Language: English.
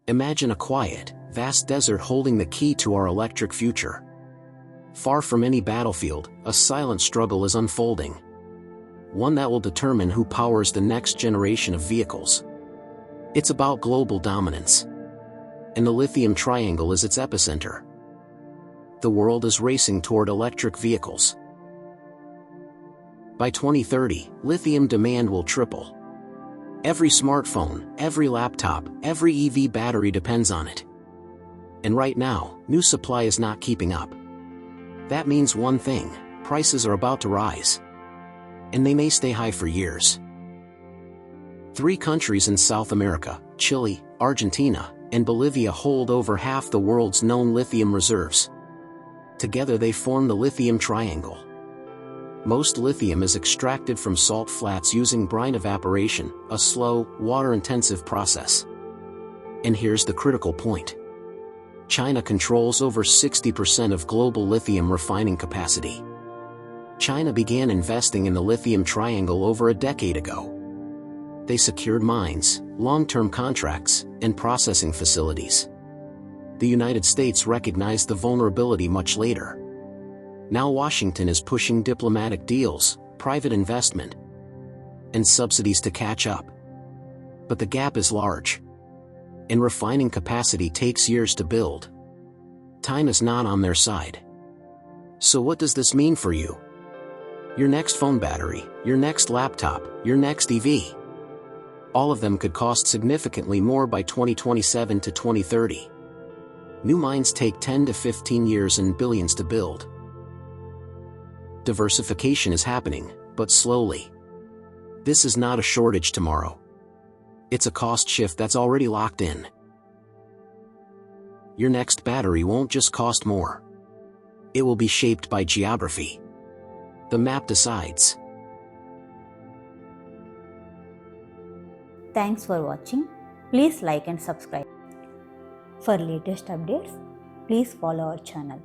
Imagine a quiet, vast desert holding the key to our electric future. Far from any battlefield, a silent struggle is unfolding. One that will determine who powers the next generation of vehicles. It's about global dominance. And the Lithium Triangle is its epicenter. The world is racing toward electric vehicles. By 2030, lithium demand will triple. Every smartphone, every laptop, every EV battery depends on it. And right now, new supply is not keeping up. That means one thing: prices are about to rise. And they may stay high for years. 3 countries in South America, Chile, Argentina, and Bolivia hold over half the world's known lithium reserves. Together they form the Lithium Triangle. Most lithium is extracted from salt flats using brine evaporation, a slow, water-intensive process. And here's the critical point. China controls over 60% of global lithium refining capacity. China began investing in the Lithium Triangle over a decade ago. They secured mines, long-term contracts, and processing facilities. The United States recognized the vulnerability much later. Now Washington is pushing diplomatic deals, private investment, and subsidies to catch up. But the gap is large. And refining capacity takes years to build. Time is not on their side. So what does this mean for you? Your next phone battery, your next laptop, your next EV. All of them could cost significantly more by 2027 to 2030. New mines take 10 to 15 years and billions to build. Diversification is happening, but slowly. This is not a shortage tomorrow. It's a cost shift that's already locked in. Your next battery won't just cost more. It will be shaped by geography. The map decides. Thanks for watching. Please like and subscribe. For latest updates, please follow our channel.